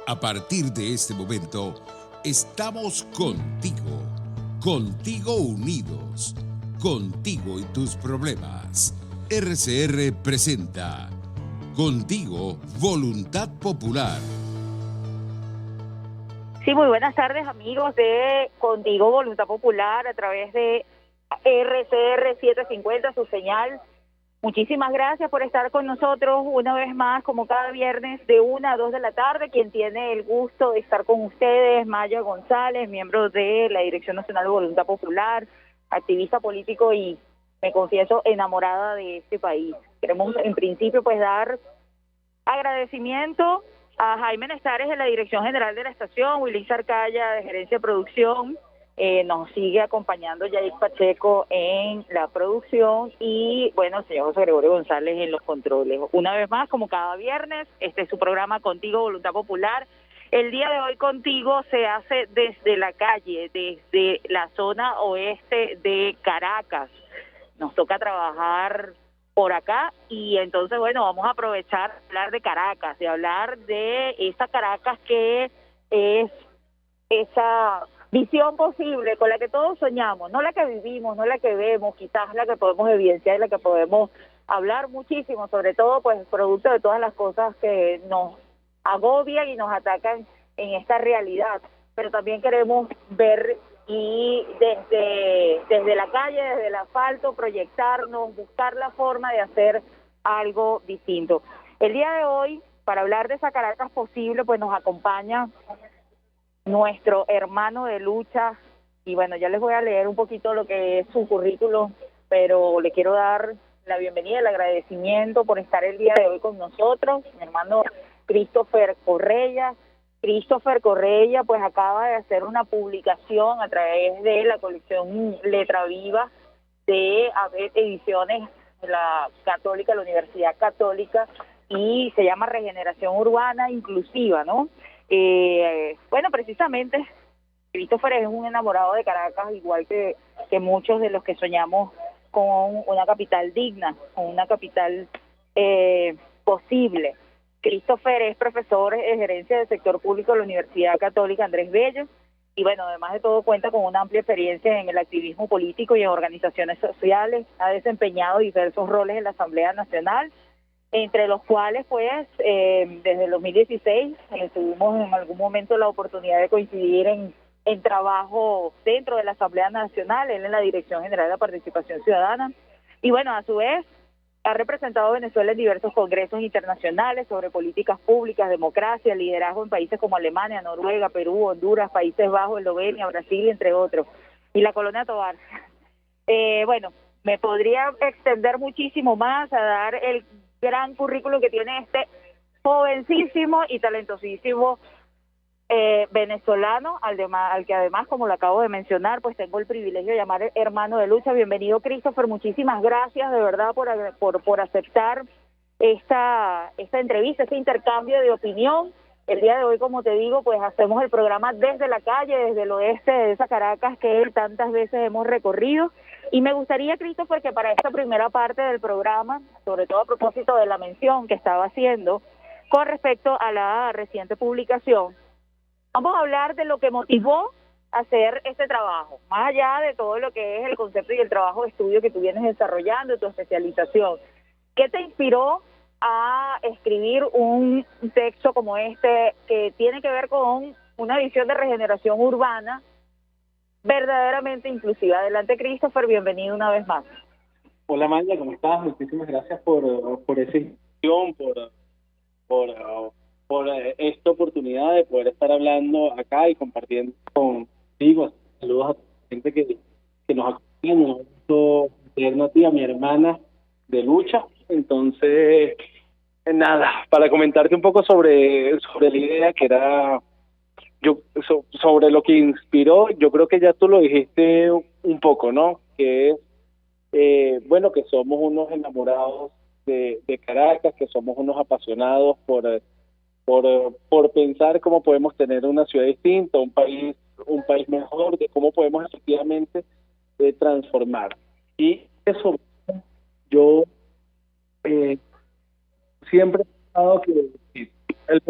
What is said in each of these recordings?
A partir de este momento, estamos contigo, contigo unidos, contigo y tus problemas. RCR presenta Contigo, Voluntad Popular. Sí, muy buenas tardes, amigos de Contigo Voluntad Popular a través de RCR 750, su señal. Muchísimas gracias por estar con nosotros una vez más, como cada viernes, de 1 a 2 de la tarde. Quien tiene el gusto de estar con ustedes, Maya González, miembro de la Dirección Nacional de Voluntad Popular, activista político y, me confieso, enamorada de este país. Queremos, en principio, pues dar agradecimiento a Jaime Nestares de la Dirección General de la Estación, Willy Sarcaya de Gerencia de Producción, nos sigue acompañando Yair Pacheco en la producción y, bueno, el señor José Gregorio González en los controles. Una vez más, como cada viernes, este es su programa Contigo, Voluntad Popular. El día de hoy Contigo se hace desde la calle, desde la zona oeste de Caracas. Nos toca trabajar por acá y entonces, bueno, vamos a aprovechar de hablar de Caracas, de hablar de esa Caracas que es esa visión posible con la que todos soñamos, no la que vivimos, no la que vemos, quizás la que podemos evidenciar y la que podemos hablar muchísimo, sobre todo pues producto de todas las cosas que nos agobian y nos atacan en esta realidad, pero también queremos ver y desde la calle, desde el asfalto, proyectarnos, buscar la forma de hacer algo distinto. El día de hoy, para hablar de esa Caracas posible, pues nos acompaña nuestro hermano de lucha, y bueno, ya les voy a leer un poquito lo que es su currículum, pero le quiero dar la bienvenida, el agradecimiento por estar el día de hoy con nosotros, mi hermano Christopher Correia. Christopher Correia pues acaba de hacer una publicación a través de la colección Letra Viva de ABET Ediciones de la Católica, la Universidad Católica, y se llama Regeneración Urbana Inclusiva, ¿no? Bueno, precisamente Christopher es un enamorado de Caracas, igual que muchos de los que soñamos con una capital digna, con una capital posible. Christopher es profesor de gerencia del sector público de la Universidad Católica Andrés Bello y, bueno, además de todo cuenta con una amplia experiencia en el activismo político y en organizaciones sociales. Ha desempeñado diversos roles en la Asamblea Nacional, entre los cuales pues desde el 2016 tuvimos en algún momento la oportunidad de coincidir en trabajo dentro de la Asamblea Nacional, él en la Dirección General de la Participación Ciudadana, y bueno, a su vez ha representado a Venezuela en diversos congresos internacionales sobre políticas públicas, democracia, liderazgo en países como Alemania, Noruega, Perú, Honduras, Países Bajos, Eslovenia, Brasil, entre otros, y la Colonia Tovar. Bueno, me podría extender muchísimo más a dar el gran currículum que tiene este jovencísimo y talentosísimo venezolano, al que además, como lo acabo de mencionar, pues tengo el privilegio de llamar hermano de lucha. Bienvenido, Christopher, muchísimas gracias de verdad por aceptar esta entrevista, este intercambio de opinión. El día de hoy, como te digo, pues hacemos el programa desde la calle, desde el oeste de esa Caracas que tantas veces hemos recorrido. Y me gustaría, Christopher, que para esta primera parte del programa, sobre todo a propósito de la mención que estaba haciendo con respecto a la reciente publicación, vamos a hablar de lo que motivó a hacer este trabajo, más allá de todo lo que es el concepto y el trabajo de estudio que tú vienes desarrollando, tu especialización. ¿Qué te inspiró a escribir un texto como este que tiene que ver con una visión de regeneración urbana verdaderamente inclusiva? Adelante, Christopher, bienvenido una vez más. Hola, Maya, ¿cómo estás? Muchísimas gracias por esa invitación, por esta oportunidad de poder estar hablando acá y compartiendo contigo. Saludos a la gente que nos acompaña. A ti, a mi hermana de lucha. Entonces, nada, para comentarte un poco sobre la idea que era sobre lo que inspiró. Yo creo que ya tú lo dijiste un poco, ¿no? Que es bueno, que somos unos enamorados de Caracas, que somos unos apasionados por pensar cómo podemos tener una ciudad distinta, un país mejor, de cómo podemos efectivamente transformar. Y eso yo siempre he pensado que el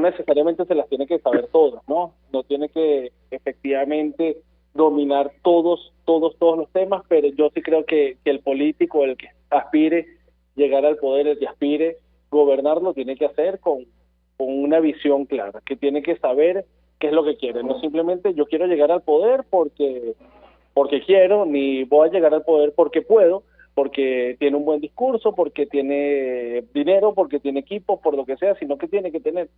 necesariamente se las tiene que saber todas, ¿no? No tiene que efectivamente dominar todos los temas, pero yo sí creo que el político, el que aspire llegar al poder, el que aspire gobernarlo, tiene que hacer con una visión clara, que tiene que saber qué es lo que quiere, no simplemente yo quiero llegar al poder porque quiero, ni voy a llegar al poder porque puedo, porque tiene un buen discurso, porque tiene dinero, porque tiene equipo, por lo que sea, sino que tiene que tener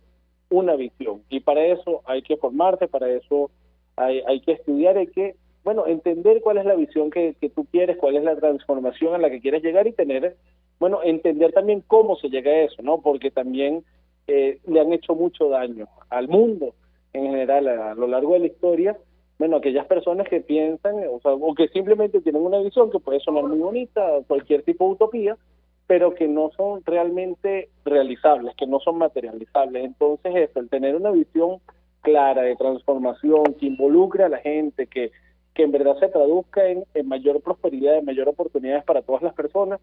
una visión. Y para eso hay que formarse, para eso hay que estudiar, hay que, bueno, entender cuál es la visión que tú quieres, cuál es la transformación a la que quieres llegar y tener, bueno, entender también cómo se llega a eso, ¿no? Porque también le han hecho mucho daño al mundo en general a lo largo de la historia, bueno, aquellas personas que piensan, o sea, o que simplemente tienen una visión que puede sonar muy bonita, cualquier tipo de utopía, pero que no son realmente realizables, que no son materializables. Entonces eso, el tener una visión clara de transformación, que involucre a la gente, que en verdad se traduzca en mayor prosperidad, en mayor oportunidades para todas las personas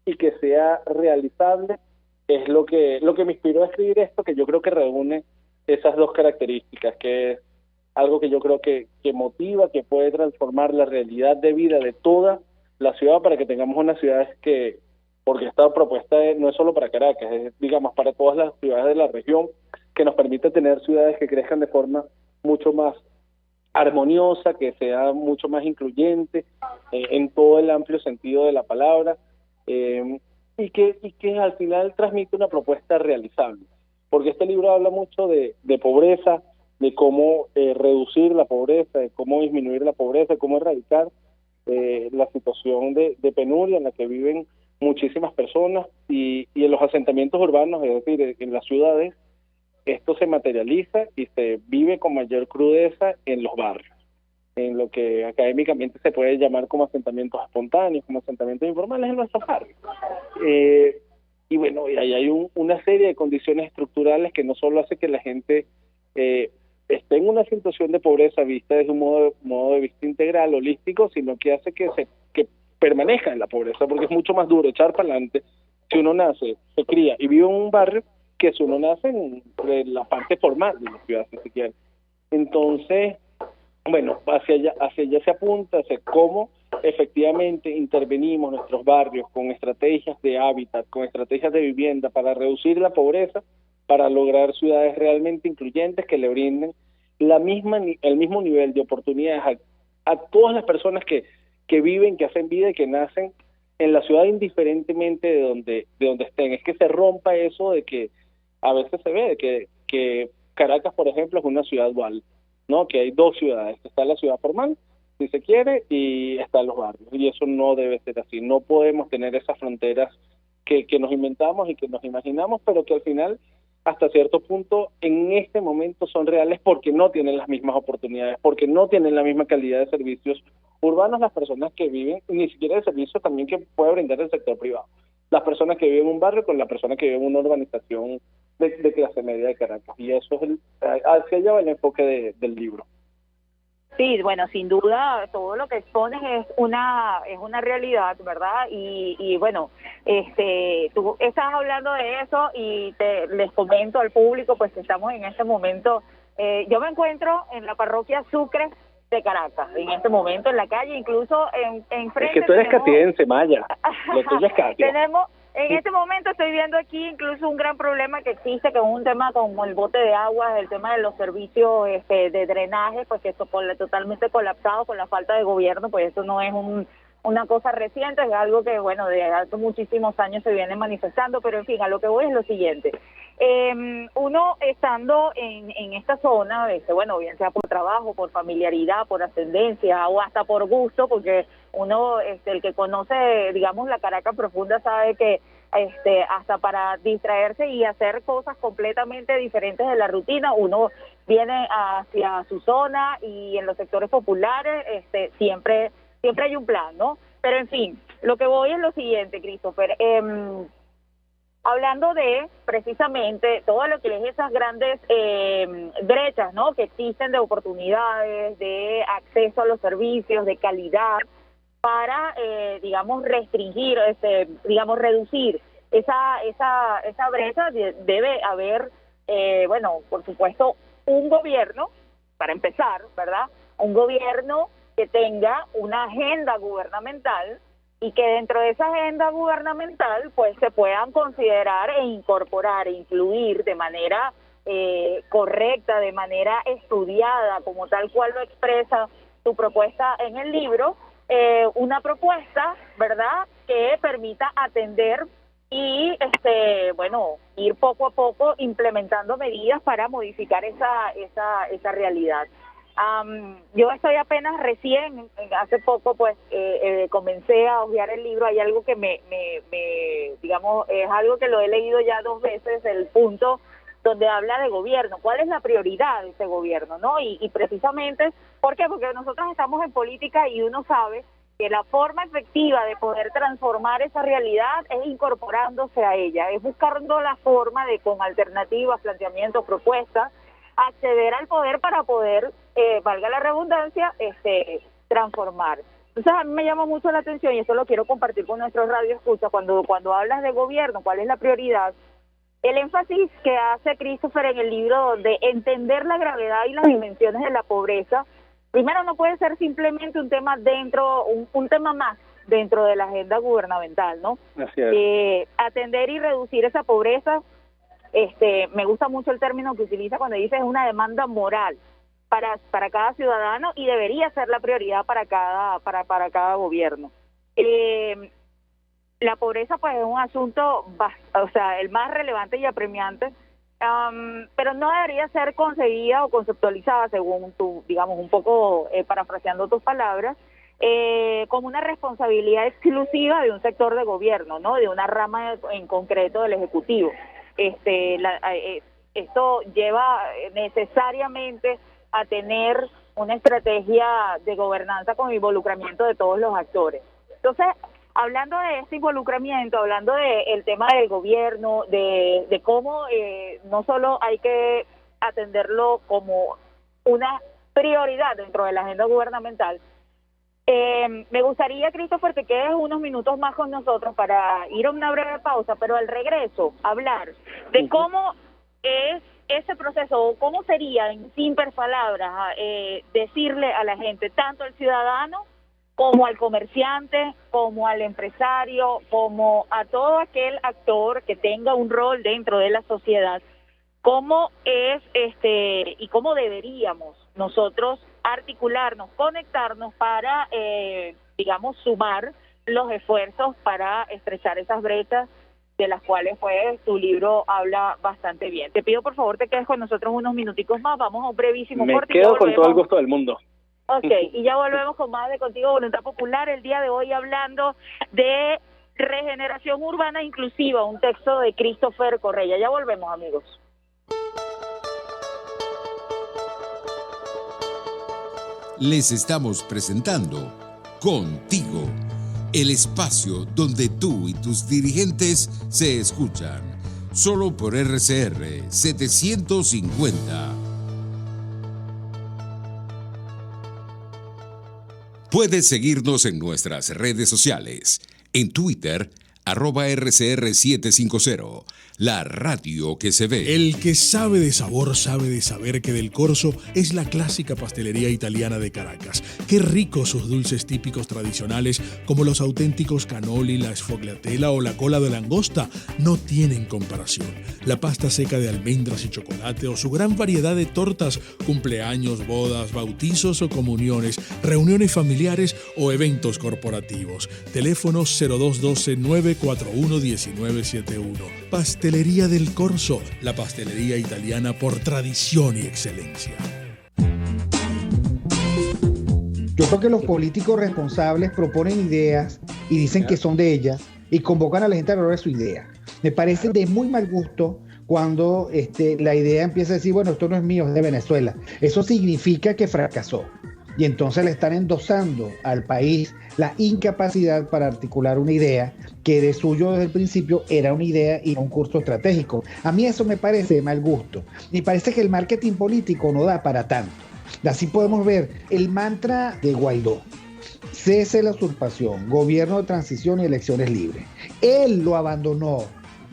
y que sea realizable, es lo que me inspiró a escribir esto, que yo creo que reúne esas dos características, que es algo que yo creo que motiva, que puede transformar la realidad de vida de toda la ciudad para que tengamos unas ciudades que, porque esta propuesta no es solo para Caracas, es digamos para todas las ciudades de la región, que nos permite tener ciudades que crezcan de forma mucho más armoniosa, que sea mucho más incluyente en todo el amplio sentido de la palabra, y que al final transmite una propuesta realizable, porque este libro habla mucho de pobreza, de cómo reducir la pobreza, de cómo disminuir la pobreza, de cómo erradicar la situación de penuria en la que viven muchísimas personas y en los asentamientos urbanos, es decir, en las ciudades, esto se materializa y se vive con mayor crudeza en los barrios, en lo que académicamente se puede llamar como asentamientos espontáneos, como asentamientos informales en nuestros barrios. Y bueno, y ahí hay una serie de condiciones estructurales que no solo hace que la gente esté en una situación de pobreza vista desde un modo de vista integral, holístico, sino que hace que permanezca en la pobreza, porque es mucho más duro echar para adelante si uno nace, se cría y vive en un barrio que si uno nace en la parte formal de la ciudad, si se quiere. Entonces, bueno, hacia allá se apunta, hacia cómo efectivamente intervenimos nuestros barrios con estrategias de hábitat, con estrategias de vivienda para reducir la pobreza, para lograr ciudades realmente incluyentes que le brinden el mismo nivel de oportunidades a todas las personas que viven, que hacen vida y que nacen en la ciudad indiferentemente de donde estén. Es que se rompa eso de que a veces se ve que Caracas, por ejemplo, es una ciudad dual, ¿no? Que hay dos ciudades, está la ciudad formal, si se quiere, y están los barrios, y eso no debe ser así. No podemos tener esas fronteras que nos inventamos y que nos imaginamos, pero que al final, hasta cierto punto, en este momento son reales porque no tienen las mismas oportunidades, porque no tienen la misma calidad de servicios urbanos las personas que viven, ni siquiera de servicios también que puede brindar el sector privado. Las personas que viven en un barrio con la persona que vive en una urbanización de clase media de Caracas, y eso es hacia allá va el enfoque del libro. Sí, bueno, sin duda todo lo que expones es una realidad, ¿verdad? Y bueno, tú estás hablando de eso y les comento al público, pues que estamos en este momento, yo me encuentro en la parroquia Sucre de Caracas, en este momento en la calle, incluso en frente. Es que tú eres catiense, Maya, lo tuyo es Katia. En este momento estoy viendo aquí incluso un gran problema que existe, que es un tema como el bote de agua, el tema de los servicios de drenaje, pues que esto totalmente colapsado con la falta de gobierno, pues eso no es una cosa reciente, es algo que, bueno, de hace muchísimos años se viene manifestando, pero en fin, a lo que voy es lo siguiente. Uno estando en esta zona, bueno, bien sea por trabajo, por familiaridad, por ascendencia o hasta por gusto, porque uno, el que conoce, digamos, la Caracas profunda sabe que hasta para distraerse y hacer cosas completamente diferentes de la rutina, uno viene hacia su zona y en los sectores populares siempre hay un plan, ¿no? Pero en fin, lo que voy es lo siguiente, Christopher. Hablando de precisamente todo lo que es esas grandes brechas, ¿no? Que existen de oportunidades, de acceso a los servicios, de calidad, para, digamos, restringir, digamos, reducir esa brecha. Debe haber bueno, por supuesto, un gobierno, para empezar, ¿verdad? Un gobierno que tenga una agenda gubernamental y que dentro de esa agenda gubernamental pues se puedan considerar e incorporar e incluir de manera correcta, de manera estudiada, como tal cual lo expresa tu propuesta en el libro, una propuesta, ¿verdad?, que permita atender y bueno, ir poco a poco implementando medidas para modificar esa realidad. Yo estoy apenas recién, hace poco pues comencé a hojear el libro. Hay algo que me digamos, es algo que lo he leído ya 2 veces, el punto donde habla de gobierno, cuál es la prioridad de ese gobierno, ¿no? Y precisamente, ¿por qué? Porque nosotros estamos en política y uno sabe que la forma efectiva de poder transformar esa realidad es incorporándose a ella, es buscando la forma de, con alternativas, planteamientos, propuestas, acceder al poder para poder, valga la redundancia, transformar. Entonces a mí me llama mucho la atención, y esto lo quiero compartir con nuestros radioescuchas, cuando hablas de gobierno, ¿cuál es la prioridad? El énfasis que hace Christopher en el libro, donde entender la gravedad y las dimensiones de la pobreza, primero no puede ser simplemente un tema un tema más dentro de la agenda gubernamental, ¿no? Así es. Atender y reducir esa pobreza, me gusta mucho el término que utiliza cuando dice es una demanda moral para cada ciudadano y debería ser la prioridad para cada gobierno. La pobreza pues es un asunto, el más relevante y apremiante, pero no debería ser concebida o conceptualizada, según tu, digamos, un poco parafraseando tus palabras, como una responsabilidad exclusiva de un sector de gobierno, ¿no? De una rama en concreto del Ejecutivo. Esto lleva necesariamente a tener una estrategia de gobernanza con involucramiento de todos los actores. Entonces, hablando de este involucramiento, hablando del tema del gobierno, de cómo no solo hay que atenderlo como una prioridad dentro de la agenda gubernamental, me gustaría, Christopher, que quedes unos minutos más con nosotros para ir a una breve pausa, pero al regreso hablar de cómo es ese proceso, o cómo sería, en simples palabras, decirle a la gente, tanto al ciudadano como al comerciante, como al empresario, como a todo aquel actor que tenga un rol dentro de la sociedad, cómo es y cómo deberíamos nosotros articularnos, conectarnos para, digamos, sumar los esfuerzos para estrechar esas brechas de las cuales pues tu libro habla bastante bien. Te pido por favor te quedes con nosotros unos minuticos más, vamos a un brevísimo corte. Me quedo con todo el gusto del mundo. Ok, y ya volvemos con más de Contigo Voluntad Popular, el día de hoy hablando de regeneración urbana inclusiva, un texto de Christopher Correia. Ya volvemos, amigos. Les estamos presentando Contigo, el espacio donde tú y tus dirigentes se escuchan, solo por RCR 750. Puedes seguirnos en nuestras redes sociales, en Twitter, @RCR750, la radio que se ve. El que sabe de sabor sabe de saber que Del Corso es la clásica pastelería italiana de Caracas. Qué ricos sus dulces típicos tradicionales, como los auténticos cannoli, la sfogliatella o la cola de langosta, no tienen comparación. La pasta seca de almendras y chocolate o su gran variedad de tortas, cumpleaños, bodas, bautizos o comuniones, reuniones familiares o eventos corporativos. Teléfono 0212-941-1971. Pastelería Del Corso, la pastelería italiana por tradición y excelencia. Yo creo que los políticos responsables proponen ideas y dicen que son de ellas y convocan a la gente a hablar de su idea. Me parece de muy mal gusto cuando la idea empieza a decir, bueno, esto no es mío, es de Venezuela. Eso significa que fracasó. Y entonces le están endosando al país la incapacidad para articular una idea que de suyo desde el principio era una idea y no un curso estratégico. A mí eso me parece de mal gusto. Me parece que el marketing político no da para tanto. Así podemos ver el mantra de Guaidó: cese la usurpación, gobierno de transición y elecciones libres. Él lo abandonó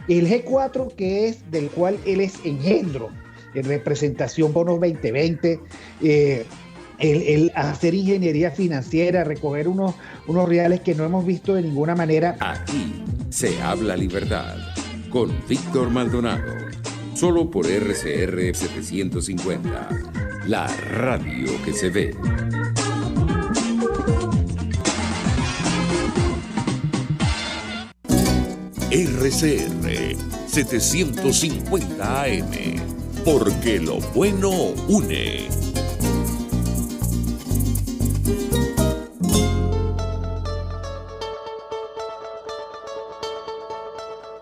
El G4, que es del cual él es engendro, en representación Bonos 2020, el hacer ingeniería financiera, recoger unos reales que no hemos visto de ninguna manera. Aquí se habla libertad con Víctor Maldonado, solo por RCR 750, la radio que se ve. RCR 750 AM, porque lo bueno une.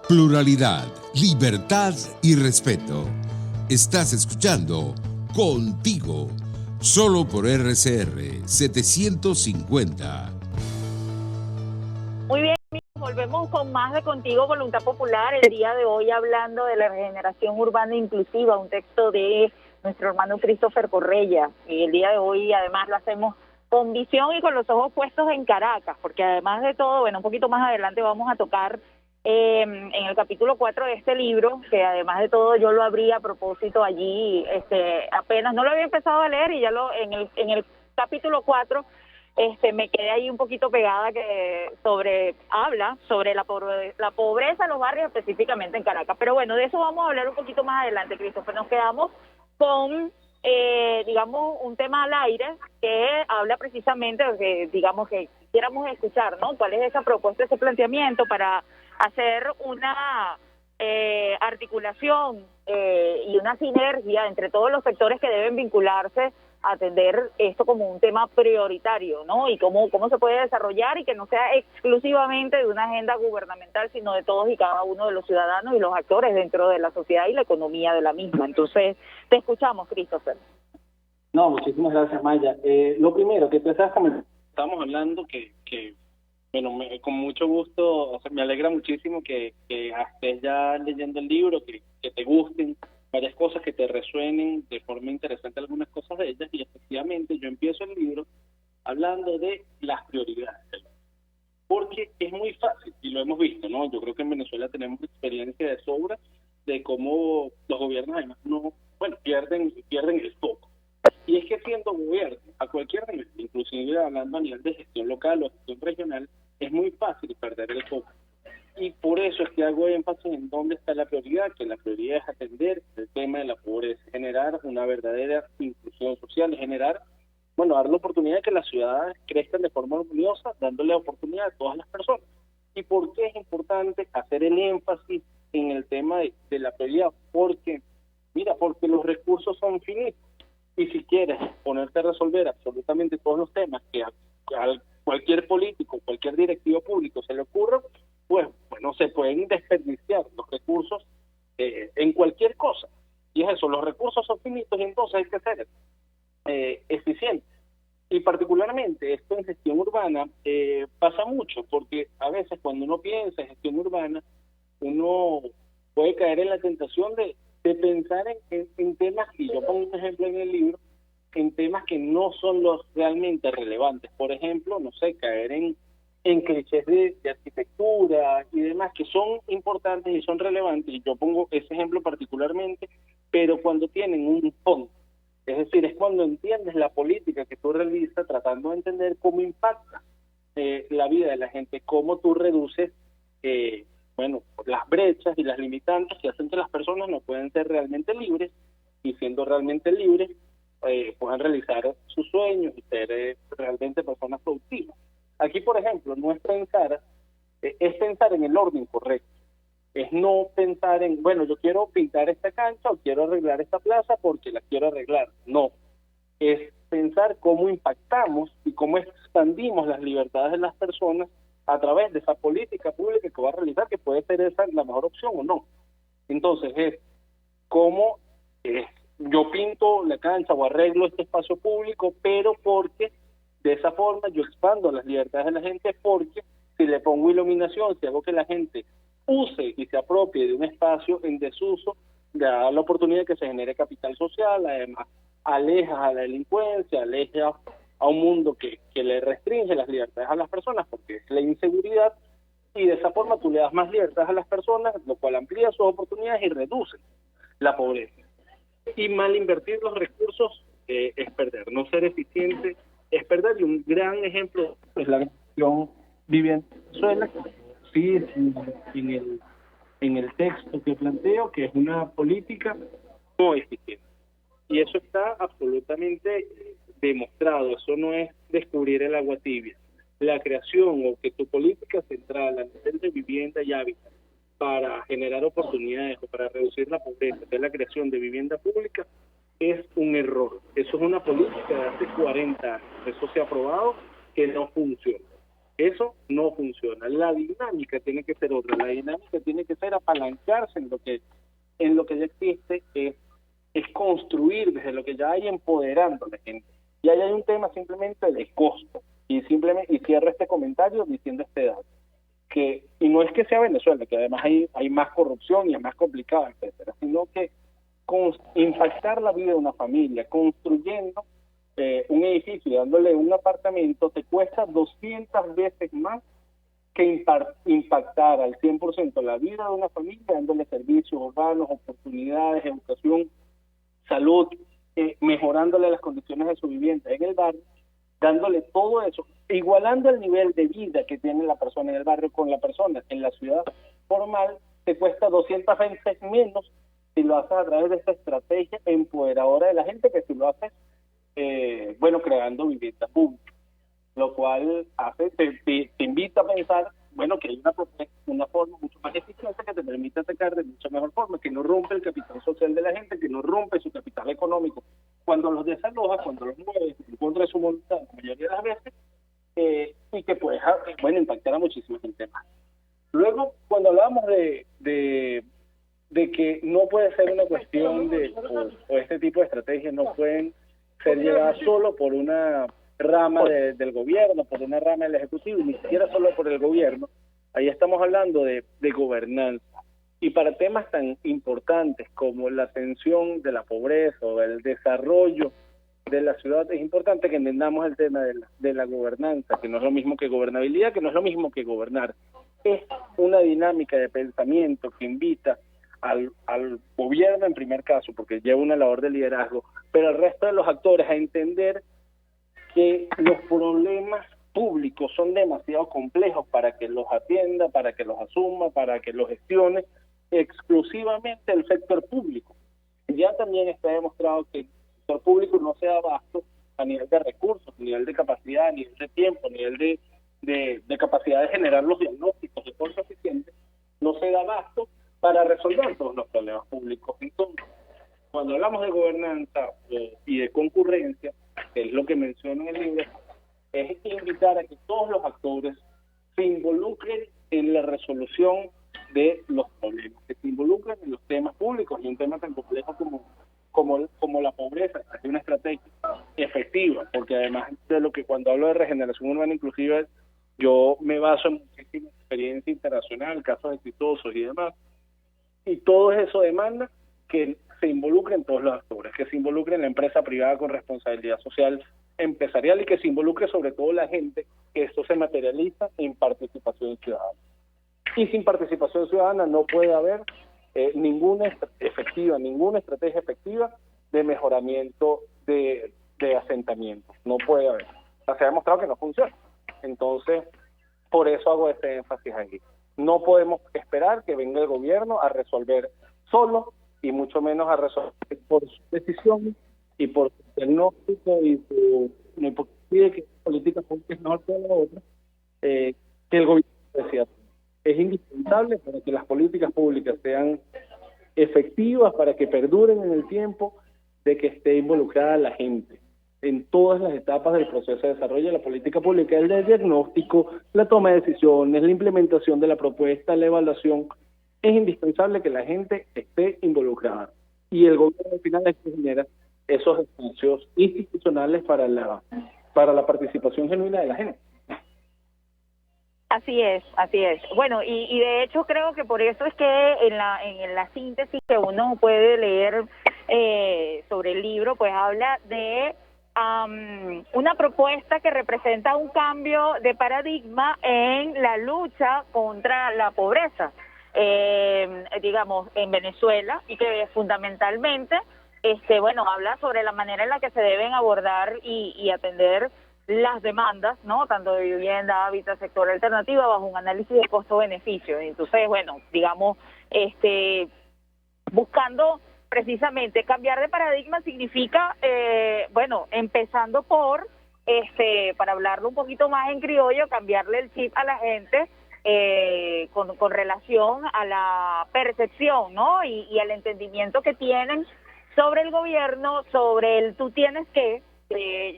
Pluralidad, libertad y respeto. Estás escuchando Contigo, solo por RCR 750. Muy bien, amigos, volvemos con más de Contigo, Voluntad Popular. El día de hoy hablando de la regeneración urbana inclusiva, un texto de nuestro hermano Christopher Correia. Y el día de hoy además lo hacemos con visión y con los ojos puestos en Caracas, porque además de todo, bueno, un poquito más adelante vamos a tocar en el capítulo 4 de este libro, que además de todo yo lo abrí a propósito allí, apenas no lo había empezado a leer y ya en el capítulo 4 me quedé ahí un poquito pegada, que habla sobre la pobreza en los barrios, específicamente en Caracas. Pero bueno, de eso vamos a hablar un poquito más adelante, Christopher. Nos quedamos con digamos, un tema al aire que habla precisamente de que, digamos, que quisiéramos escuchar, ¿no? ¿Cuál es esa propuesta, ese planteamiento para hacer una articulación y una sinergia entre todos los sectores que deben vincularse a atender esto como un tema prioritario, ¿no? Y cómo se puede desarrollar y que no sea exclusivamente de una agenda gubernamental, sino de todos y cada uno de los ciudadanos y los actores dentro de la sociedad y la economía de la misma. Entonces, te escuchamos, Christopher. No, muchísimas gracias, Maya. Lo primero que tú estamos hablando que bueno, con mucho gusto, o sea, me alegra muchísimo que estés ya leyendo el libro, que te gusten varias cosas, que te resuenen de forma interesante algunas cosas de ellas, y efectivamente yo empiezo el libro hablando de las prioridades, porque es muy fácil, y lo hemos visto, ¿no? Yo creo que en Venezuela tenemos experiencia de sobra de cómo los gobiernos además pierden el foco. Y es que siendo gobierno a cualquier nivel, inclusive hablando a nivel de gestión local o gestión regional, es muy fácil perder el foco. Y por eso es que hago énfasis en dónde está la prioridad, que la prioridad es atender el tema de la pobreza, generar una verdadera inclusión social, dar la oportunidad de que las ciudades crezcan de forma armoniosa, dándole oportunidad a todas las personas. ¿Y por qué es importante hacer el énfasis en el tema de la prioridad? Porque los recursos son finitos. Y si quieres ponerte a resolver absolutamente todos los temas que a cualquier político, cualquier directivo público se le ocurra, pues bueno, se pueden desperdiciar los recursos en cualquier cosa. Y es eso, los recursos son finitos y entonces hay que ser eficientes. Y particularmente esto en gestión urbana pasa mucho, porque a veces cuando uno piensa en gestión urbana, uno puede caer en la tentación de pensar en temas, y yo pongo un ejemplo en el libro, en temas que no son los realmente relevantes. Por ejemplo, no sé, caer en clichés de arquitectura y demás, que son importantes y son relevantes, y yo pongo ese ejemplo particularmente, pero cuando tienen un fondo. Es decir, es cuando entiendes la política que tú realizas, tratando de entender cómo impacta la vida de la gente, cómo tú reduces las brechas y las limitantes que hacen que las personas no pueden ser realmente libres, y siendo realmente libres puedan realizar sus sueños y ser realmente personas productivas. Aquí, por ejemplo, no es pensar en el orden correcto. Es no pensar en, yo quiero pintar esta cancha o quiero arreglar esta plaza porque la quiero arreglar. No. Es pensar cómo impactamos y cómo expandimos las libertades de las personas a través de esa política pública que va a realizar, que puede ser esa la mejor opción o no. Entonces es cómo yo pinto la cancha o arreglo este espacio público, pero porque de esa forma yo expando las libertades de la gente, porque si le pongo iluminación, si hago que la gente use y se apropie de un espacio en desuso, da la oportunidad de que se genere capital social, además aleja a la delincuencia, aleja a un mundo que le restringe las libertades a las personas, porque es la inseguridad, y de esa forma tú le das más libertad a las personas, lo cual amplía sus oportunidades y reduce la pobreza. Y mal invertir los recursos es perder, no ser eficiente es perder, y un gran ejemplo es la gestión vivienda en Venezuela, que sí en el texto que planteo, que es una política no eficiente. Y eso está absolutamente demostrado, eso no es descubrir el agua tibia. La creación o que tu política central a nivel de vivienda y hábitat para generar oportunidades o para reducir la pobreza, que es la creación de vivienda pública, es un error. Eso es una política de hace 40 años, eso se ha probado que no funciona. Eso no funciona. La dinámica tiene que ser otra, la dinámica tiene que ser apalancarse en lo que ya existe, es construir desde lo que ya hay, empoderando a la gente. Y ahí hay un tema simplemente de costo, y cierro este comentario diciendo este dato, y no es que sea Venezuela, que además hay más corrupción y es más complicado, etcétera, sino que impactar la vida de una familia construyendo un edificio y dándole un apartamento te cuesta 200 veces más que impactar al 100% la vida de una familia, dándole servicios urbanos, oportunidades, educación, salud, mejorándole las condiciones de su vivienda en el barrio, dándole todo eso, igualando el nivel de vida que tiene la persona en el barrio con la persona en la ciudad formal, te cuesta 200 veces menos si lo haces a través de esta estrategia empoderadora de la gente que si lo haces, creando vivienda pública, lo cual te invita a pensar, que hay una forma mucho más eficiente que te permite atacar de mucha mejor forma, que no rompe el capital social de la gente, que no rompe su capital económico cuando los desaloja, cuando los mueve en contra de su voluntad la mayoría de las veces, y que puede impactar a muchísima gente más. Luego, cuando hablábamos de que no puede ser una cuestión o este tipo de estrategias no pueden ser llevadas solo por una rama del gobierno, por una rama del ejecutivo, ni siquiera solo por el gobierno. Ahí estamos hablando de gobernanza. Y para temas tan importantes como la atención de la pobreza o el desarrollo de la ciudad, es importante que entendamos el tema de la gobernanza, que no es lo mismo que gobernabilidad, que no es lo mismo que gobernar. Es una dinámica de pensamiento que invita al gobierno en primer caso, porque lleva una labor de liderazgo, pero al resto de los actores a entender que los problemas públicos son demasiado complejos para que los atienda, para que los asuma, para que los gestione exclusivamente el sector público. Ya también está demostrado que el sector público no se da abasto a nivel de recursos, a nivel de capacidad, a nivel de tiempo, a nivel de capacidad de generar los diagnósticos de forma eficiente, no se da abasto para resolver todos los problemas públicos. Entonces, cuando hablamos de gobernanza y de concurrencia, que es lo que menciono en el libro, es invitar a que todos los actores se involucren en la resolución de los problemas, que se involucren en los temas públicos, y un tema tan complejo como la pobreza, es una estrategia efectiva, porque además de lo que cuando hablo de regeneración urbana inclusiva, yo me baso en muchísima experiencia internacional, casos exitosos y demás, y todo eso demanda que se involucren todos los actores, que se involucre la empresa privada con responsabilidad social empresarial y que se involucre sobre todo la gente, que esto se materializa en participación ciudadana. Y sin participación ciudadana no puede haber ninguna estrategia efectiva de mejoramiento de asentamiento. No puede haber. Se ha demostrado que no funciona. Entonces, por eso hago este énfasis aquí. No podemos esperar que venga el gobierno a resolver solo, y mucho menos a resolver por su decisión y por su diagnóstico y su hipocresía, que política pública es mejor que la otra, que el gobierno decida. Es indispensable para que las políticas públicas sean efectivas, para que perduren en el tiempo, de que esté involucrada la gente en todas las etapas del proceso de desarrollo de la política pública, el diagnóstico, la toma de decisiones, la implementación de la propuesta, la evaluación. Es indispensable que la gente esté involucrada, y el gobierno al final es que genera esos espacios institucionales para la participación genuina de la gente. Así es. Bueno, y de hecho creo que por eso es que en la síntesis que uno puede leer sobre el libro, pues habla de una propuesta que representa un cambio de paradigma en la lucha contra la pobreza, digamos, en Venezuela, y que fundamentalmente, habla sobre la manera en la que se deben abordar y atender las demandas, ¿no? Tanto de vivienda, hábitat, sector alternativo, bajo un análisis de costo-beneficio. Entonces, digamos, buscando precisamente cambiar de paradigma significa, empezando por, para hablarlo un poquito más en criollo, cambiarle el chip a la gente con relación a la percepción, ¿no? Y al entendimiento que tienen sobre el gobierno, sobre el tú tienes que,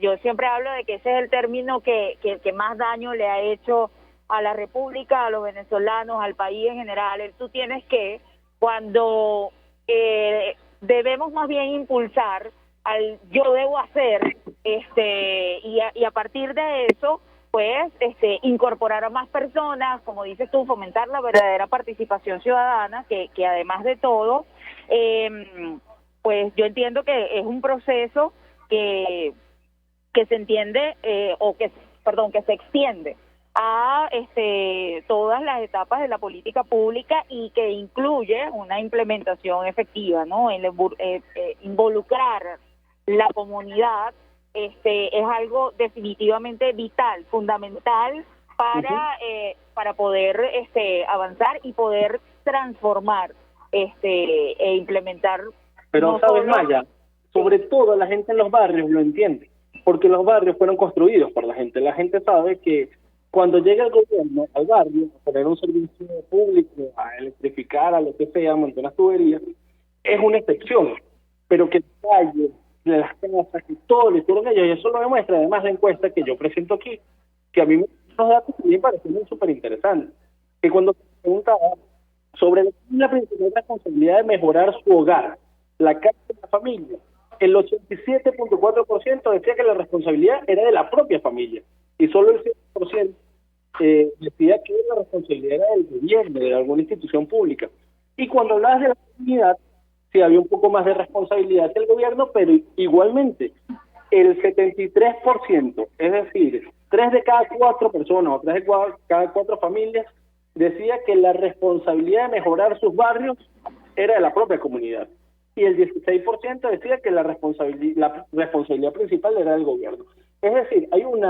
yo siempre hablo de que ese es el término que más daño le ha hecho a la República, a los venezolanos, al país en general, el tú tienes que, cuando debemos más bien impulsar al yo debo hacer, y a partir de eso, pues, incorporar a más personas, como dices tú, fomentar la verdadera participación ciudadana, que además de todo, pues yo entiendo que es un proceso que se entiende, que se extiende a todas las etapas de la política pública y que incluye una implementación efectiva, ¿no? Involucrar la comunidad es algo definitivamente vital, fundamental para poder avanzar y poder transformar e implementar. Pero sabes, Maya, sobre todo la gente en los barrios lo entiende, porque los barrios fueron construidos por la gente. La gente sabe que cuando llega el gobierno al barrio a poner un servicio público, a electrificar, a lo que sea, montar unas tuberías, es una excepción, pero que el calle, de las casas, que todo lo hicieron ellos, y eso lo demuestra además la encuesta que yo presento aquí, que a mí los datos me parecen súper interesantes, que cuando se preguntaba sobre la principal responsabilidad de mejorar su hogar, la casa de la familia, el 87.4% decía que la responsabilidad era de la propia familia, y solo el 7% decía que la responsabilidad era del gobierno, de alguna institución pública. Y cuando hablabas de la comunidad, sí había un poco más de responsabilidad del gobierno, pero igualmente el 73%, es decir, 3 de cada 4 personas o 3 de cada 4 familias decía que la responsabilidad de mejorar sus barrios era de la propia comunidad. Y el 16% decía que la responsabilidad principal era del gobierno. Es decir, hay un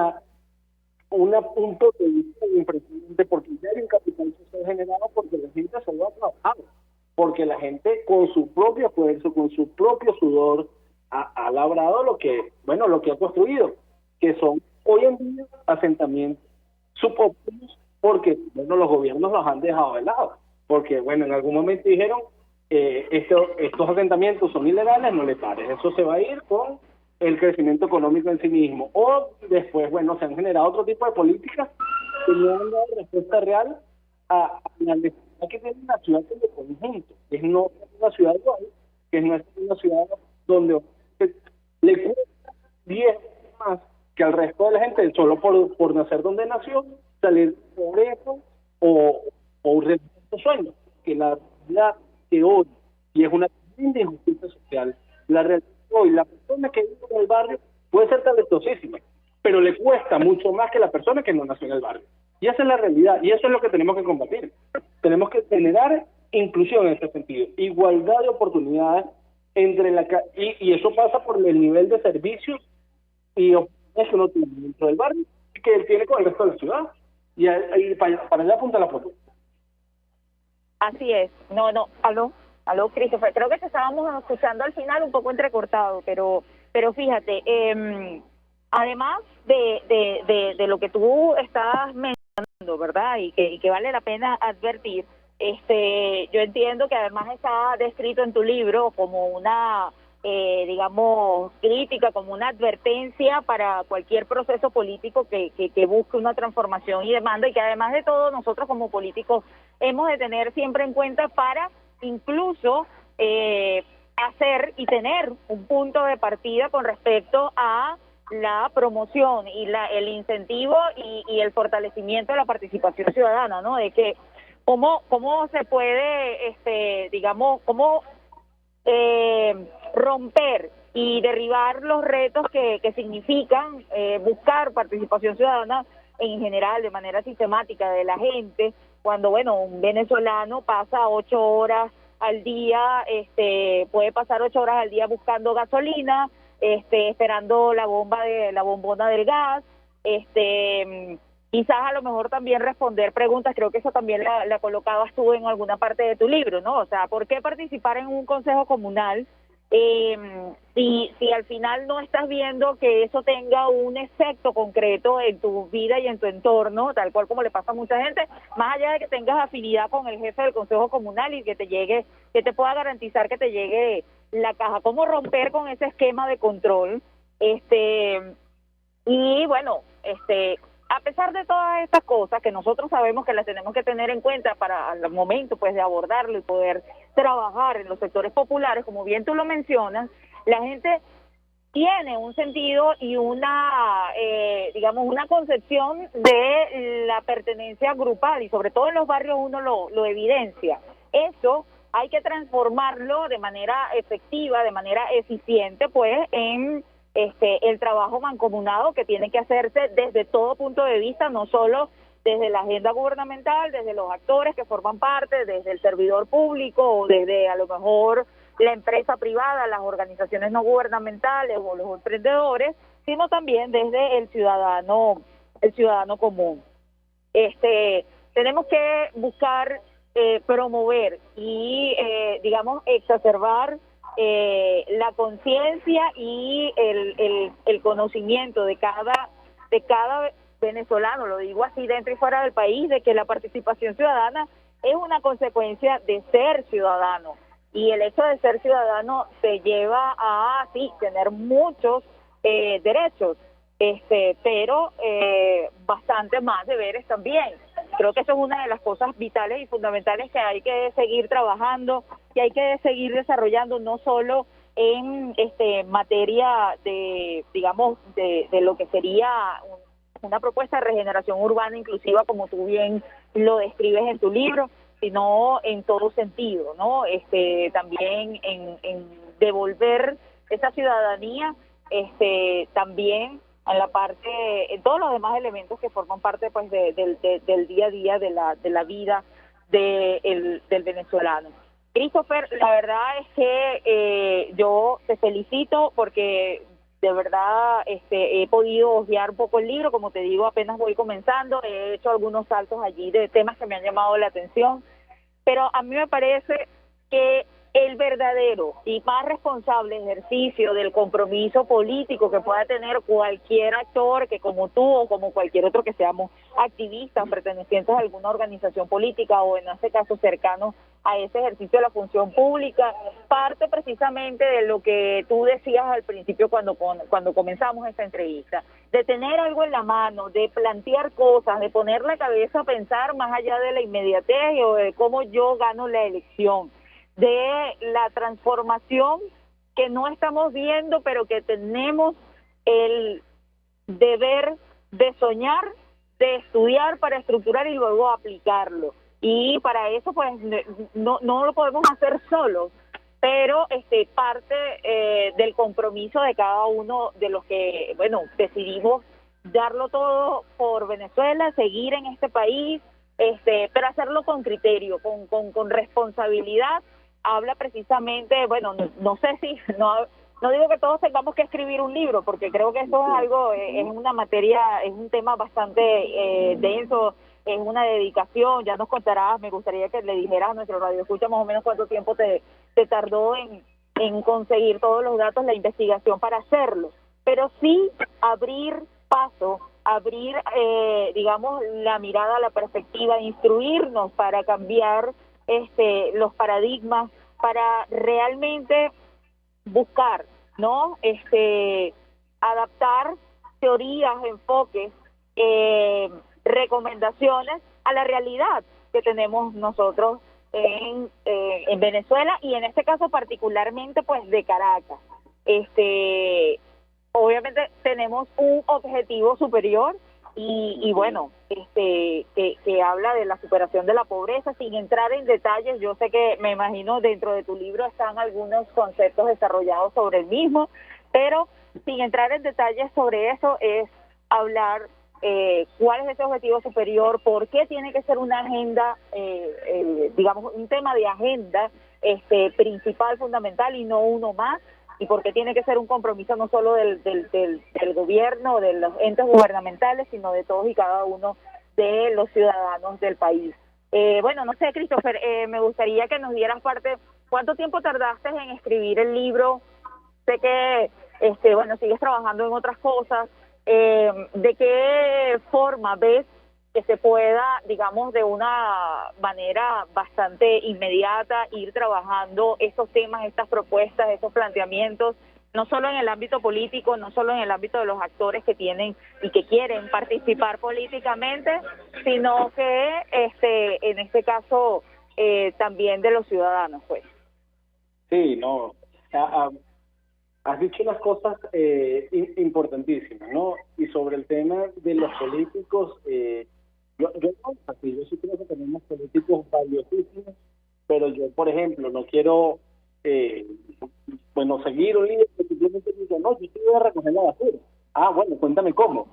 potencial impresionante, porque ya hay un capital social generado, porque la gente se lo ha trabajado, porque la gente con su propio esfuerzo, con su propio sudor, ha labrado lo que ha construido, que son hoy en día asentamientos subóptimos, porque los gobiernos los han dejado de lado, porque en algún momento dijeron estos asentamientos son ilegales, no le pares, eso se va a ir con el crecimiento económico en sí mismo, o después se han generado otro tipo de políticas que no han dado respuesta real a la necesidad que tiene una ciudad como conjunto, que es no una ciudad igual, que no es una ciudad donde le cuesta 10 veces más que al resto de la gente, solo por nacer donde nació, salir de pobreza o realizar su sueño, que la realidad que hoy, y es una tremenda injusticia social, la realidad hoy, la persona que vive en el barrio puede ser talentosísima, pero le cuesta mucho más que la persona que no nació en el barrio. Y esa es la realidad, y eso es lo que tenemos que combatir. Tenemos que generar inclusión en ese sentido, igualdad de oportunidades y eso pasa por el nivel de servicios y oportunidades que uno tiene dentro del barrio y que él tiene con el resto de la ciudad. Y para allá apunta la propuesta. Así es. Aló, Christopher. Creo que te estábamos escuchando al final un poco entrecortado, pero fíjate, además de lo que tú estás mencionando, ¿verdad? Y que vale la pena advertir, yo entiendo que además está descrito en tu libro como una, digamos, crítica, como una advertencia para cualquier proceso político que busque una transformación y demanda, y que además de todo nosotros como políticos hemos de tener siempre en cuenta para incluso hacer y tener un punto de partida con respecto a la promoción y el incentivo y el fortalecimiento de la participación ciudadana, ¿no? De que cómo se puede, digamos, cómo romper y derribar los retos que significan buscar participación ciudadana en general, de manera sistemática de la gente, cuando, bueno, un venezolano pasa 8 horas al día, puede pasar 8 horas al día buscando gasolina, esperando la bombona del gas, quizás a lo mejor también responder preguntas, creo que eso también la colocabas tú en alguna parte de tu libro, ¿no? O sea, ¿por qué participar en un consejo comunal si al final no estás viendo que eso tenga un efecto concreto en tu vida y en tu entorno, tal cual como le pasa a mucha gente, más allá de que tengas afinidad con el jefe del consejo comunal y que te pueda garantizar que te llegue la caja? ¿Cómo romper con ese esquema de control? Y bueno, a pesar de todas estas cosas que nosotros sabemos que las tenemos que tener en cuenta para el momento pues de abordarlo y poder trabajar en los sectores populares, como bien tú lo mencionas, la gente tiene un sentido y una, digamos, una concepción de la pertenencia grupal, y sobre todo en los barrios uno lo evidencia. Eso hay que transformarlo de manera efectiva, de manera eficiente, pues en el trabajo mancomunado que tiene que hacerse desde todo punto de vista, no solo desde la agenda gubernamental, desde los actores que forman parte, desde el servidor público o desde a lo mejor la empresa privada, las organizaciones no gubernamentales o los emprendedores, sino también desde el ciudadano común. Tenemos que buscar promover y digamos exacerbar la conciencia y el conocimiento de cada venezolano, lo digo así dentro y fuera del país, de que la participación ciudadana es una consecuencia de ser ciudadano, y el hecho de ser ciudadano te lleva a sí tener muchos derechos, pero bastante más deberes también. Creo que eso es una de las cosas vitales y fundamentales que hay que seguir trabajando, que hay que seguir desarrollando, no solo en materia de, digamos, de lo que sería una propuesta de regeneración urbana inclusiva, como tú bien lo describes en tu libro, sino en todo sentido, ¿no? También en devolver esa ciudadanía, también en la parte, en todos los demás elementos que forman parte pues del día a día de la vida del venezolano. Christopher, la verdad es que yo te felicito porque de verdad he podido hojear un poco el libro, como te digo, apenas voy comenzando, he hecho algunos saltos allí de temas que me han llamado la atención, pero a mí me parece que el verdadero y más responsable ejercicio del compromiso político que pueda tener cualquier actor, que como tú o como cualquier otro que seamos activistas pertenecientes a alguna organización política o en este caso cercanos a ese ejercicio de la función pública, parte precisamente de lo que tú decías al principio cuando comenzamos esta entrevista, de tener algo en la mano, de plantear cosas, de poner la cabeza a pensar más allá de la inmediatez o de cómo yo gano la elección, de la transformación que no estamos viendo, pero que tenemos el deber de soñar, de estudiar para estructurar y luego aplicarlo. Y para eso pues no lo podemos hacer solos, pero parte del compromiso de cada uno de los que, bueno, decidimos darlo todo por Venezuela, seguir en este país, pero hacerlo con criterio, con responsabilidad. Habla precisamente, bueno, no sé si, no digo que todos tengamos que escribir un libro, porque creo que eso es algo, es una materia, es un tema bastante denso, es una dedicación. Ya nos contarás, me gustaría que le dijeras a nuestro radio escucha más o menos cuánto tiempo te tardó en conseguir todos los datos, la investigación para hacerlo, pero sí abrir paso, abrir, digamos, la mirada, la perspectiva, instruirnos para cambiar los paradigmas, para realmente buscar, ¿no? Adaptar teorías, enfoques, recomendaciones a la realidad que tenemos nosotros en Venezuela y en este caso particularmente pues de Caracas. Obviamente tenemos un objetivo superior y bueno, que habla de la superación de la pobreza, sin entrar en detalles. Yo sé que, me imagino, dentro de tu libro están algunos conceptos desarrollados sobre el mismo, pero sin entrar en detalles sobre eso, es hablar cuál es ese objetivo superior, por qué tiene que ser una agenda, digamos, un tema de agenda principal, fundamental, y no uno más, y por qué tiene que ser un compromiso no solo del gobierno, de los entes gubernamentales, sino de todos y cada uno de los ciudadanos del país. Bueno, no sé, Christopher, me gustaría que nos dieras ¿cuánto tiempo tardaste en escribir el libro? Sé que, bueno, sigues trabajando en otras cosas. ¿De qué forma ves que se pueda, digamos, de una manera bastante inmediata ir trabajando estos temas, estas propuestas, estos planteamientos, no solo en el ámbito político, no solo en el ámbito de los actores que tienen y que quieren participar políticamente, sino que en este caso también de los ciudadanos, pues? Sí, no. Has dicho unas cosas importantísimas, ¿no? Y sobre el tema de los políticos, yo sí creo que tenemos políticos valiosísimos, pero yo, por ejemplo, no quiero, seguir un líder que simplemente dice, no, yo sí voy a recoger la basura. Ah, bueno, cuéntame cómo.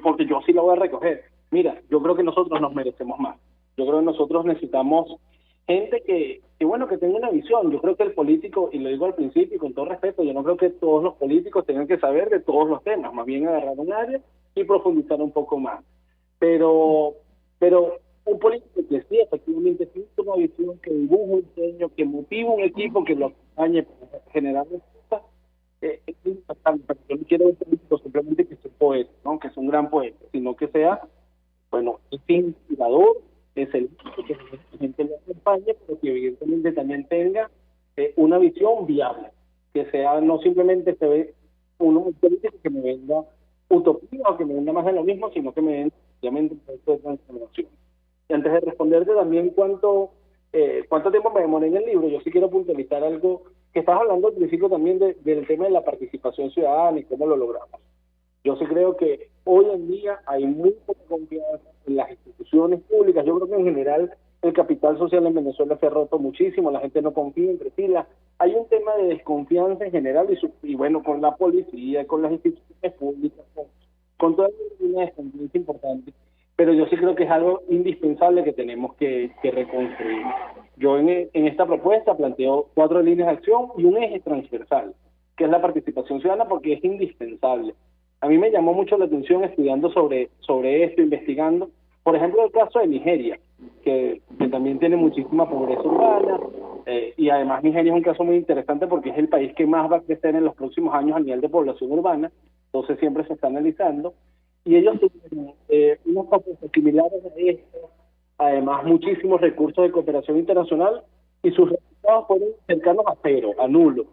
Porque yo sí la voy a recoger. Mira, yo creo que nosotros nos merecemos más. Yo creo que nosotros necesitamos gente que tenga una visión. Yo creo que el político, y lo digo al principio y con todo respeto, yo no creo que todos los políticos tengan que saber de todos los temas, más bien agarrar un área y profundizar un poco más. Pero un político que sí, efectivamente, tiene una visión, que dibuja un sueño, que motiva un equipo, que lo acompañe para generar respuestas, es importante. Pero yo no quiero un político simplemente que sea poeta, ¿no? Que sea un gran poeta, sino que sea, es inspirador, es el que la gente lo acompañe, pero que evidentemente también tenga una visión viable, que sea, no simplemente se ve un político que me venda utopía o que me venda más de lo mismo, sino que me venda obviamente un proceso de transformación. Y antes de responderte también cuánto tiempo me demoré en el libro, yo sí quiero puntualizar algo que estás hablando al principio también del tema de la participación ciudadana y cómo lo logramos. Yo sí creo que hoy en día hay muy poca confianza en las instituciones públicas. Yo creo que en general el capital social en Venezuela se ha roto muchísimo, la gente no confía entre sí. Hay un tema de desconfianza en general y con la policía, con las instituciones públicas, con toda una desconfianza importante. Pero yo sí creo que es algo indispensable que tenemos que reconstruir. Yo en esta propuesta planteo 4 líneas de acción y un eje transversal, que es la participación ciudadana, porque es indispensable. A mí me llamó mucho la atención estudiando sobre esto, investigando, por ejemplo, el caso de Nigeria, que también tiene muchísima pobreza urbana, y además Nigeria es un caso muy interesante porque es el país que más va a crecer en los próximos años a nivel de población urbana, entonces siempre se está analizando, y ellos tienen unos propuestas similares a esto, además muchísimos recursos de cooperación internacional, y sus resultados fueron cercanos a cero, a nulo.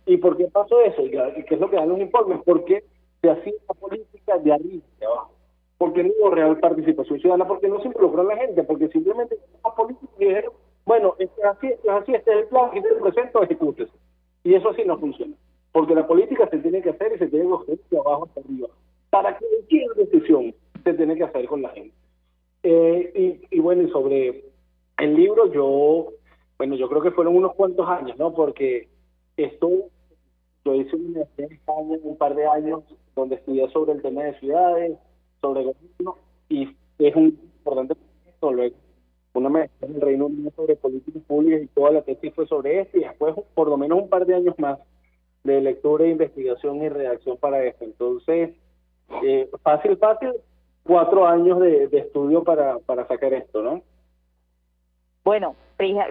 ¿Y por qué pasó eso? ¿Y qué es lo que dan los informes? Porque se hacía una política de arriba y de abajo, porque no hubo real participación ciudadana, porque no se involucró a la gente, porque simplemente la política dijeron, bueno, esto es así, este es el plan, este es el presento, ejecútese. Y eso así no funciona, porque la política se tiene que hacer y se tiene que hacer de abajo hasta arriba. Para cualquier decisión se tiene que hacer con la gente. Y sobre el libro, yo creo que fueron unos cuantos años, ¿no? Porque yo hice una universidad en España un par de años donde estudié sobre el tema de ciudades, sobre gobierno, y es un importante proyecto. Luego una maestría en el Reino Unido sobre políticas públicas y toda la tesis fue sobre esto, y después por lo menos un par de años más de lectura, investigación y redacción para esto. Entonces, fácil, 4 años de estudio para sacar esto, ¿no? Bueno,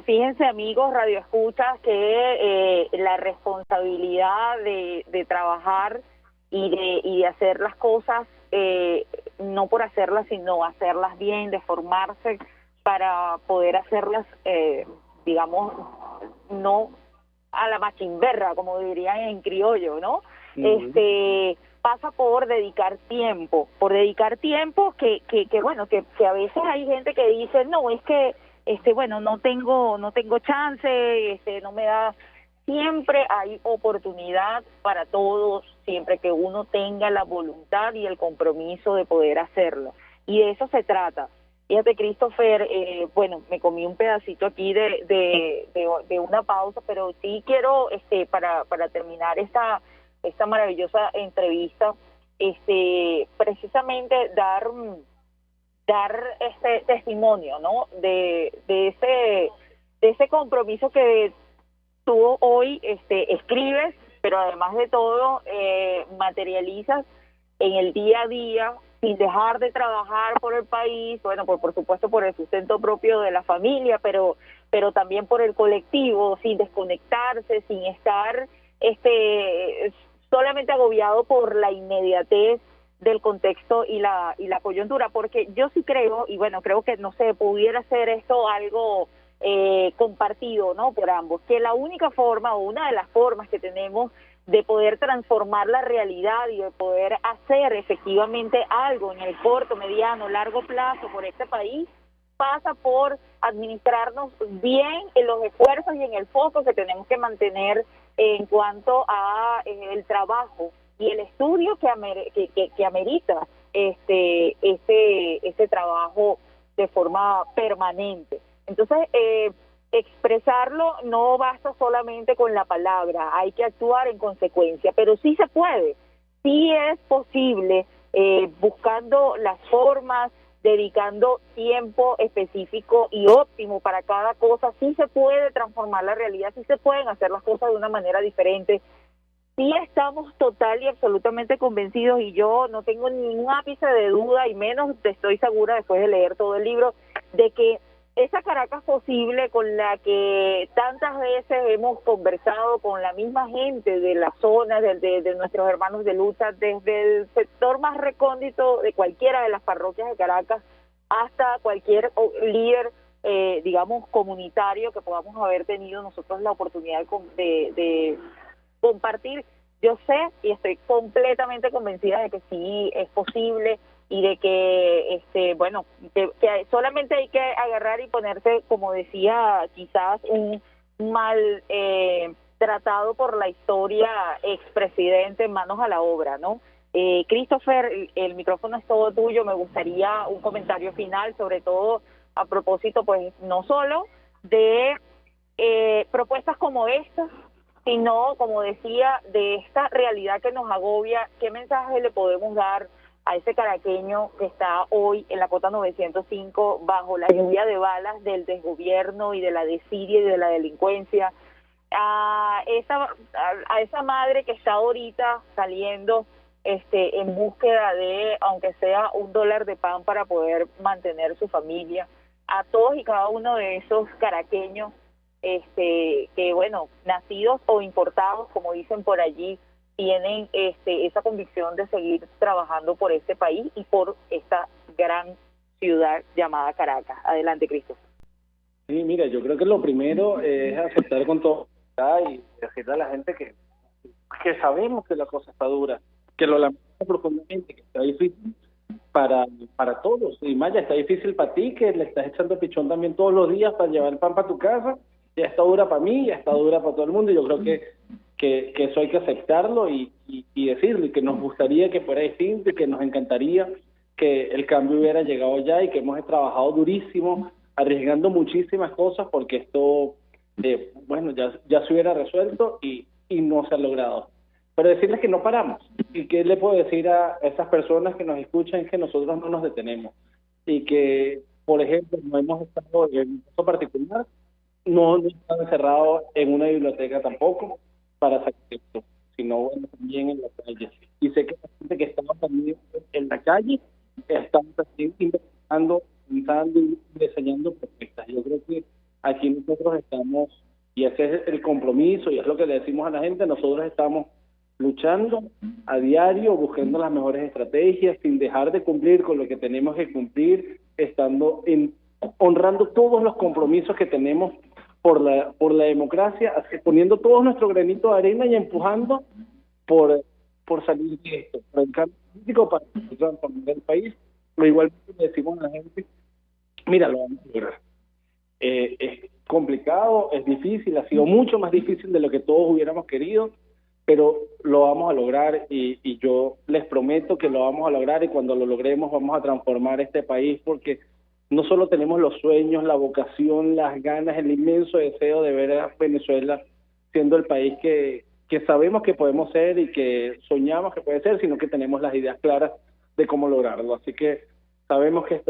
fíjense, amigos radioescuchas, que la responsabilidad de trabajar y de hacer las cosas, no por hacerlas, sino hacerlas bien, de formarse para poder hacerlas, digamos, no a la machimberra, como dirían en criollo, ¿no? Pasa por dedicar tiempo que a veces hay gente que dice, no, es que no tengo chance, no me da siempre hay oportunidad para todos, siempre que uno tenga la voluntad y el compromiso de poder hacerlo. Y de eso se trata. Fíjate, Christopher, bueno, me comí un pedacito aquí de una pausa, pero sí quiero, para terminar esta maravillosa entrevista, precisamente dar este testimonio, ¿no? De ese compromiso que tú hoy escribes, pero además de todo materializas en el día a día, sin dejar de trabajar por el país, bueno, pues por supuesto por el sustento propio de la familia, pero también por el colectivo, sin desconectarse, sin estar solamente agobiado por la inmediatez del contexto y la coyuntura, porque yo sí creo, y bueno, creo que no sé, pudiera ser esto algo compartido, ¿no?, por ambos, que la única forma o una de las formas que tenemos de poder transformar la realidad y de poder hacer efectivamente algo en el corto, mediano, largo plazo por este país pasa por administrarnos bien en los esfuerzos y en el foco que tenemos que mantener en cuanto a el trabajo y el estudio que amerita ese trabajo de forma permanente. Entonces, expresarlo no basta solamente con la palabra, hay que actuar en consecuencia, pero sí se puede, sí es posible, buscando las formas, dedicando tiempo específico y óptimo para cada cosa, sí se puede transformar la realidad, sí se pueden hacer las cosas de una manera diferente. Sí estamos total y absolutamente convencidos, y yo no tengo ningún ápice de duda, y menos estoy segura después de leer todo el libro, de que esa Caracas posible con la que tantas veces hemos conversado con la misma gente de la zona, de nuestros hermanos de lucha, desde el sector más recóndito de cualquiera de las parroquias de Caracas hasta cualquier líder, digamos, comunitario que podamos haber tenido nosotros la oportunidad de compartir. Yo sé y estoy completamente convencida de que sí es posible, y de que bueno, que solamente hay que agarrar y ponerse, como decía quizás un mal tratado por la historia expresidente, manos a la obra, ¿no? Christopher, el micrófono es todo tuyo. Me gustaría un comentario final, sobre todo a propósito, pues, no solo de propuestas como estas, sino, como decía, de esta realidad que nos agobia. ¿Qué mensaje le podemos dar a ese caraqueño que está hoy en la cota 905 bajo la lluvia de balas del desgobierno y de la desidia y de la delincuencia? A esa madre que está ahorita saliendo en búsqueda de, aunque sea $1 de pan para poder mantener su familia. A todos y cada uno de esos caraqueños que, bueno, nacidos o importados, como dicen por allí, tienen esa convicción de seguir trabajando por este país y por esta gran ciudad llamada Caracas. Adelante, Cristo. Sí, mira, yo creo que lo primero es aceptar con todo y decirle a la gente que sabemos que la cosa está dura, que lo lamentamos profundamente, que está difícil para todos. Y Maya, está difícil para ti, que le estás echando pichón también todos los días para llevar el pan para tu casa. Ya está dura para mí, ya está dura para todo el mundo, y yo creo que eso hay que aceptarlo y decirlo, y que nos gustaría que fuera distinto, y que nos encantaría que el cambio hubiera llegado ya, y que hemos trabajado durísimo, arriesgando muchísimas cosas, porque esto, bueno, ya se hubiera resuelto y no se ha logrado. Pero decirles que no paramos, y que le puedo decir a esas personas que nos escuchan que nosotros no nos detenemos, y que, por ejemplo, no hemos estado en un caso particular, no están encerrados en una biblioteca tampoco para sacar esto, sino, bueno, también en la calle. Y sé que la gente que estaba también en la calle están también investigando, pensando y diseñando propuestas. Yo creo que aquí nosotros estamos, y ese es el compromiso, y es lo que le decimos a la gente, nosotros estamos luchando a diario, buscando las mejores estrategias, sin dejar de cumplir con lo que tenemos que cumplir, honrando todos los compromisos que tenemos por la democracia, poniendo todo nuestro granito de arena y empujando por salir de esto, por el cambio político, para transformar el país. Pero igualmente le decimos a la gente, mira, lo vamos a lograr. Es complicado, es difícil, ha sido mucho más difícil de lo que todos hubiéramos querido, pero lo vamos a lograr y yo les prometo que lo vamos a lograr, y cuando lo logremos vamos a transformar este país, porque no solo tenemos los sueños, la vocación, las ganas, el inmenso deseo de ver a Venezuela siendo el país que sabemos que podemos ser y que soñamos que puede ser, sino que tenemos las ideas claras de cómo lograrlo. Así que sabemos que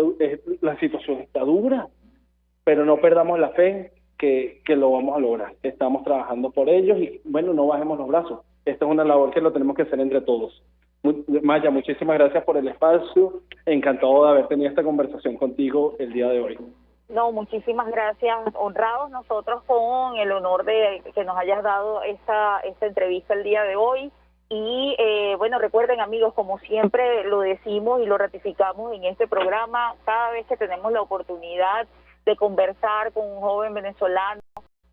la situación está dura, pero no perdamos la fe que lo vamos a lograr. Estamos trabajando por ellos y, bueno, no bajemos los brazos. Esta es una labor que lo tenemos que hacer entre todos. Maya, muchísimas gracias por el espacio. Encantado de haber tenido esta conversación contigo el día de hoy. No, muchísimas gracias. Honrados nosotros con el honor de que nos hayas dado esta entrevista el día de hoy. Y bueno, recuerden, amigos, como siempre lo decimos y lo ratificamos en este programa, cada vez que tenemos la oportunidad de conversar con un joven venezolano,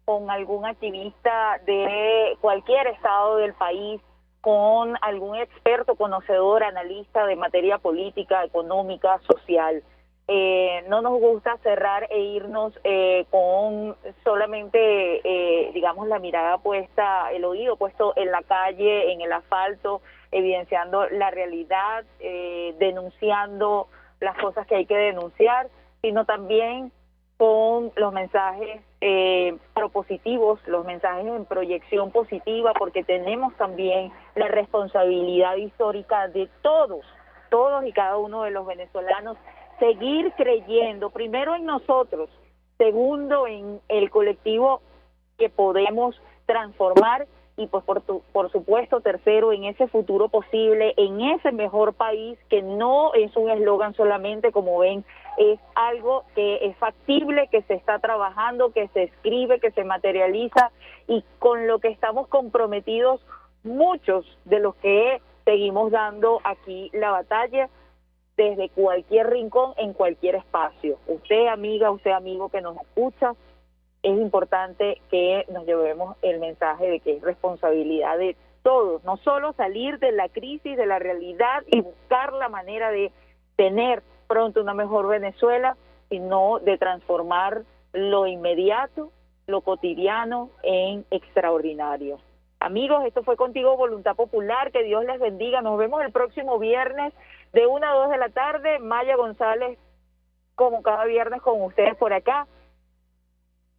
con algún activista de cualquier estado del país, con algún experto, conocedor, analista de materia política, económica, social. No nos gusta cerrar e irnos con solamente, digamos, la mirada puesta, el oído puesto en la calle, en el asfalto, evidenciando la realidad, denunciando las cosas que hay que denunciar, sino también con los mensajes propositivos, los mensajes en proyección positiva, porque tenemos también la responsabilidad histórica de todos y cada uno de los venezolanos, seguir creyendo, primero en nosotros, segundo en el colectivo que podemos transformar, y pues por supuesto, tercero, en ese futuro posible, en ese mejor país, que no es un eslogan solamente, como ven, es algo que es factible, que se está trabajando, que se escribe, que se materializa, y con lo que estamos comprometidos muchos de los que seguimos dando aquí la batalla desde cualquier rincón, en cualquier espacio. Usted, amiga, usted, amigo que nos escucha, es importante que nos llevemos el mensaje de que es responsabilidad de todos, no solo salir de la crisis, de la realidad y buscar la manera de tener pronto una mejor Venezuela, sino de transformar lo inmediato, lo cotidiano en extraordinario. Amigos, esto fue Contigo Voluntad Popular, que Dios les bendiga. Nos vemos el próximo viernes de 1 a 2 de la tarde. Maya González, como cada viernes, con ustedes por acá.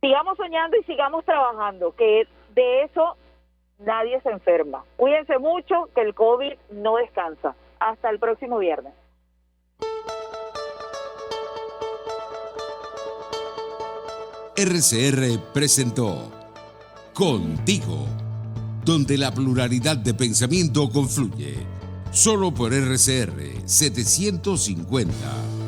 Sigamos soñando y sigamos trabajando, que de eso nadie se enferma. Cuídense mucho, que el COVID no descansa. Hasta el próximo viernes. RCR presentó Contigo, donde la pluralidad de pensamiento confluye. Solo por RCR 750.